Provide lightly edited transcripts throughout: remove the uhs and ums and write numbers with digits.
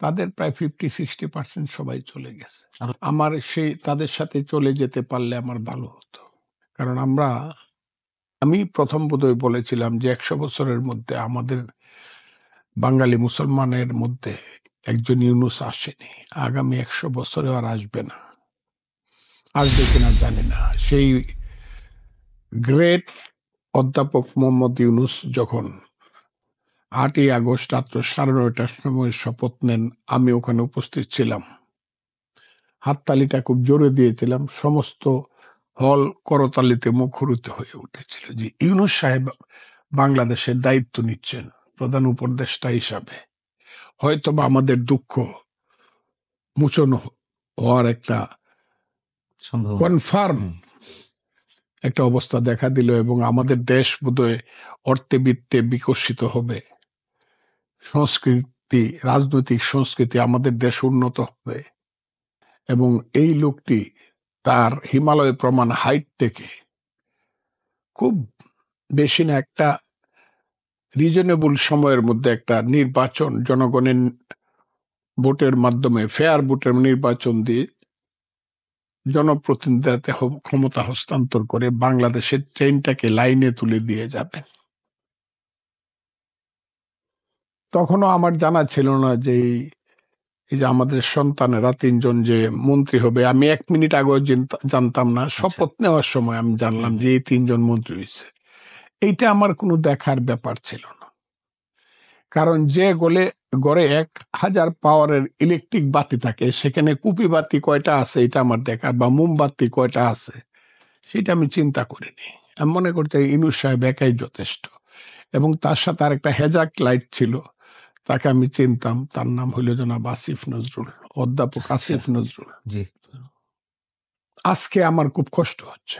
তাদের প্রায় 50-60% সবাই চলে গেছে। আমার সেই তাদের সাথে চলে যেতে পারলে আমার ভালো হতো। কারণ আমি প্রথম বোধহয় বলেছিলাম যে 100 বছরের মধ্যে আমাদের বাঙালি মুসলমানের মধ্যে একজন ইউনুস আসেনি, আগামী 100 বছরে আর আসবে না। আসবে কিনা জানি না। সেই গ্রেট অধ্যাপক মোহাম্মদ ইউনুস যখন 8ই আগস্ট রাত্র 9:30টার সময় শপথ নেন, আমি ওখানে উপস্থিত ছিলাম। হাততালিটা খুব জোরে দিয়েছিলাম। সমস্ত হল করতালিতে মুখরিত হয়ে উঠেছিল যে ইউনুস সাহেব বাংলাদেশের দায়িত্ব নিচ্ছেন প্রধান উপদেষ্টা হিসাবে। হয়তোবা আমাদের দুঃখ মোচন হওয়ার একটা কনফার্ম একটা অবস্থা দেখা দিল এবং আমাদের দেশ বোধহয় অর্থে বিত্তে বিকশিত হবে, সংস্কৃতি রাজনৈতিক সংস্কৃতি আমাদের দেশ উন্নত হবে। এবং এই লোকটি তার হিমালয় প্রমাণ হাইট থেকে খুব বেশি না, একটা রিজনেবল সময়ের মধ্যে একটা নির্বাচন, জনগণের ভোটের মাধ্যমে ফেয়ার ভোটের নির্বাচন দিয়ে জনপ্রতিনিধিতে ক্ষমতা হস্তান্তর করে বাংলাদেশের ট্রেনটাকে লাইনে তুলে দিয়ে যাবেন। তখনও আমার জানা ছিল না যে এই যে আমাদের সন্তানেরা 3 জন যে মন্ত্রী হবে, আমি 1 মিনিট আগেও জানতাম না। শপথ নেওয়ার সময় আমি জানলাম যে এই 3 জন মন্ত্রী হয়েছে। এইটা আমার কোনো দেখার ব্যাপার ছিল না। কারণ যে গড়ে 1000 পাওয়ারের ইলেকট্রিক বাতি থাকে, সেখানে কুপি বাতি কয়টা আছে এটা আমার দেখার, বা মোমবাতি কয়টা আছে সেটা আমি চিন্তা করিনি। আমি মনে করতে ইউনুস সাহেব একাই যথেষ্ট। এবং তার সাথে আর একটা হেজাক লাইট ছিল, তাকে আমি চিনতাম। তার নাম হইল জনাব আসিফ নজরুল, অধ্যাপক আসিফ নজরুল। আজকে আমার খুব কষ্ট হচ্ছে।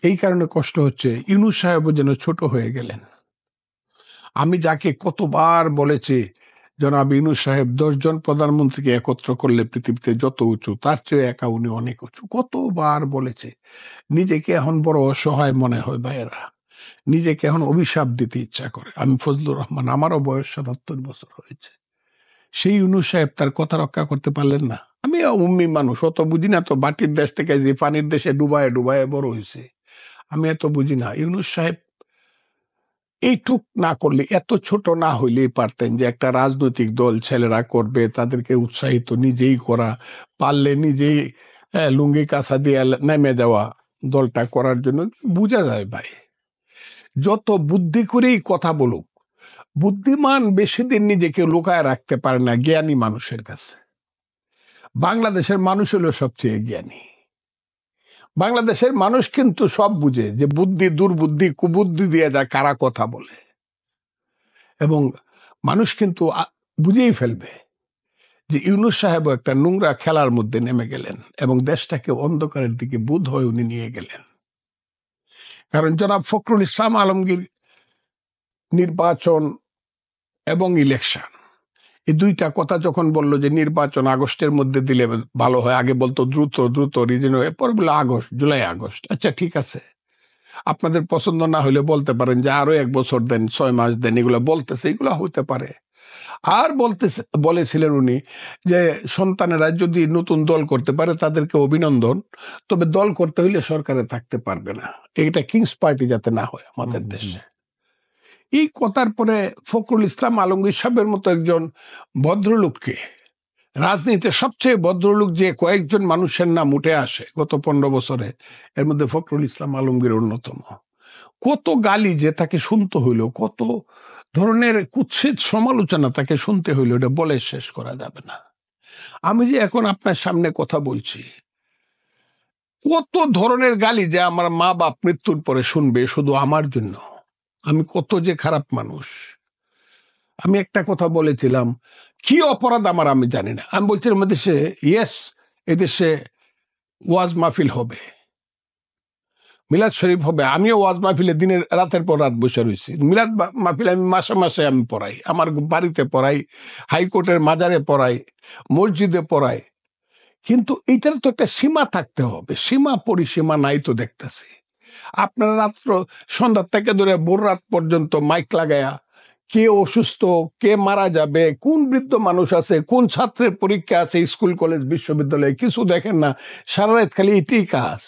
এই কারণে কষ্ট হচ্ছে, ইউনুস সাহেবও যেন ছোট হয়ে গেলেন। আমি যাকে কতবার বলেছি, জনাব ইউনুস সাহেব 10 জন প্রধানমন্ত্রীকে একত্র করলে পৃথিবীতে যত উঁচু, তার চেয়ে একা উনি অনেক উঁচু। কতবার বলেছে। নিজেকে এখন বড় অসহায় মনে হয় ভাইয়েরা, নিজেকে এখন অভিশাপ দিতে ইচ্ছা করে। আমি ফজলুর রহমান, আমারও বয়স 77 বছর হয়েছে। সেই ইউনুস সাহেব তার কথা রক্ষা করতে পারলেন না। আমি উম্মি মানুষ, অত বুঝি না তো। বাটির দেশ থেকে যে পানির দেশে ডুবায় ডুবায় বড় হয়েছে, আমি এত বুঝি না। ইউনুস সাহেব এইটুক না করলে, এত ছোট না হইলেই পারতেন যে একটা রাজনৈতিক দল ছেলেরা করবে, তাদেরকে উৎসাহিত নিজেই করা, পারলে নিজেই লুঙ্গি কাঁচা দিয়ে নেমে যাওয়া দলটা করার জন্য। বোঝা যায় ভাই, যত বুদ্ধি করেই কথা বলুক, বুদ্ধিমান বেশি দিন নিজেকে লুকায় রাখতে পারে না জ্ঞানী মানুষের কাছে। বাংলাদেশের মানুষ হলো সবচেয়ে জ্ঞানী। বাংলাদেশের মানুষ কিন্তু সব বুঝে যে বুদ্ধি, দুর্বুদ্ধি, কুবুদ্ধি দিয়ে যা কারা কথা বলে। এবং মানুষ কিন্তু বুঝেই ফেলবে যে ইউনুস সাহেবও একটা নোংরা খেলার মধ্যে নেমে গেলেন এবং দেশটাকে অন্ধকারের দিকে বোধ হয়ে উনি নিয়ে গেলেন। কারণ জনাব ফখরুল ইসলাম আলমগীর নির্বাচন এবং ইলেকশন, এই দুইটা কথা যখন বলল যে নির্বাচন আগস্টের মধ্যে দিলে ভালো হয়, আগে বলতো দ্রুত দ্রুত রিজনে, পরে বললো আগস্ট, জুলাই আগস্ট। আচ্ছা ঠিক আছে, আপনাদের পছন্দ না হলে বলতে পারেন যে আরো 1 বছর দেন, 6 মাস দেন, এগুলো বলতেছে, এগুলো হতে পারে। আর বলেছিলেন উনি যে সন্তানেরা যদি নতুন দল করতে পারে তাদেরকে অভিনন্দন, তবে দল করতে হইলে সরকারে থাকতে পারবে না। এটা কিংস পার্টি যাতে না হয় আমাদের দেশে। এই কথার পরে ফখরুল ইসলাম আলমগীর সাহেবের মতো একজন ভদ্রলোককে, রাজনীতিতে সবচেয়ে ভদ্রলোক যে কয়েকজন মানুষের নাম উঠে আসে গত 15 বছরে, এর মধ্যে ফখরুল ইসলাম আলমগীর অন্যতম। কত গালি যে তাকে শুনতে হইল, কত ধরনের কুৎসিত সমালোচনা তাকে শুনতে হইল, এটা বলে শেষ করা যাবে না। আমি যে এখন আপনার সামনে কথা বলছি, কত ধরনের গালি যে আমার মা বাপ মৃত্যুর পরে শুনবে শুধু আমার জন্য। আমি কত যে খারাপ মানুষ। আমি একটা কথা বলেছিলাম, কি অপরাধ আমার আমি জানি না। আমি বলছিলাম এদেশে, ইয়েস, এদেশে ওয়াজ মাহফিল হবে, মিলাদ শরীফ হবে। আমিও ওয়াজ মাহফিলে দিনের রাতের পর রাত বসে রয়েছি। মিলাদ মাহফিল আমি মাসে মাসে আমি পড়াই, আমার বাড়িতে পড়াই, হাইকোর্টের মাজারে পড়াই, মসজিদে পড়াই। কিন্তু এইটার তো একটা সীমা থাকতে হবে। সীমা পরিসীমা নাই তো দেখতেছি। আপনারা রাত্র সন্ধ্যার থেকে ধরে ভোর রাত পর্যন্ত মাইক লাগায়া কে অসুস্থ, কে মারা যাবে, কোন বৃদ্ধ মানুষ আছে, কোন ছাত্রের পরীক্ষা আছে, স্কুল কলেজ বিশ্ববিদ্যালয়ে কিছু দেখেন না, সারা রাত খালি এটাই কাজ।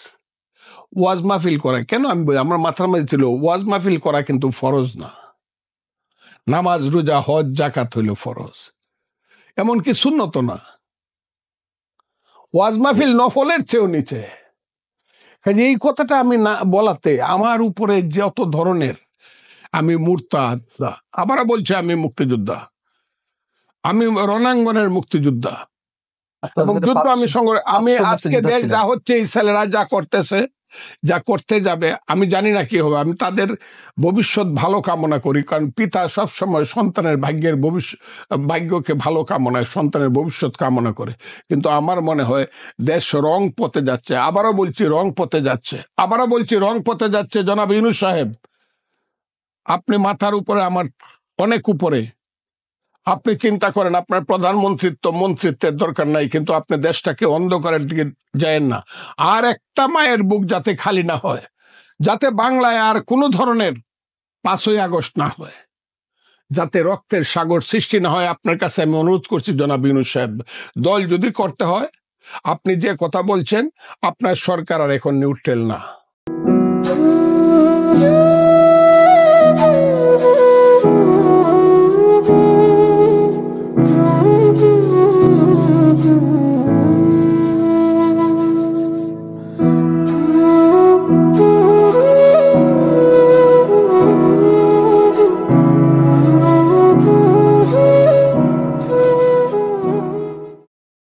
ওয়াজ মাহফিল করা কেন, আমি আমার মাথার মাঝে ছিল ওয়াজ মাহফিল করা কিন্তু ফরজ না। নামাজ রোজা হজ জাকাত হইল ফরজ, এমনকি সুন্নত না। ওয়াজ মাহফিল নফলের চেয়েও নিচে। কাজে এই কথাটা আমি না বলাতে আমার উপরে যত ধরনের, আমি মুরতাদ, আবারও বলছি আমি মুক্তিযোদ্ধা, আমি রণাঙ্গনের মুক্তিযোদ্ধা এবং যুদ্ধ আমি আমি আজকে দেশ যা হচ্ছে, এই ছেলেরা যা করতেছে, যা করতে যাবে, আমি জানি না কি হবে। আমি তাদের ভবিষ্যৎ ভালো কামনা করি, কারণ পিতা সবসময় সন্তানের ভাগ্যকে ভালো কামনায়, সন্তানের ভবিষ্যৎ কামনা করে। কিন্তু আমার মনে হয় দেশ রং পথে যাচ্ছে। আবারও বলছি রং পথে যাচ্ছে, আবারও বলছি রং পথে যাচ্ছে। জনাব ইউনূস সাহেব, আপনি মাথার উপরে, আমার অনেক উপরে, আপনি চিন্তা করেন, আপনার মন্ত্রিত্বের দরকার নাই, কিন্তু আপনি দেশটাকে অন্ধকারের দিকে যায়েন না। আর একটা মায়ের বুক যাতে খালি না হয়, যাতে বাংলায় আর কোনো ধরনের 5ই আগস্ট না হয়, যাতে রক্তের সাগর সৃষ্টি না হয়, আপনার কাছে আমি অনুরোধ করছি জনাব ইউনূস সাহেব, দল যদি করতে হয়, আপনি যে কথা বলছেন, আপনার সরকার আর এখন নিউট্রাল না।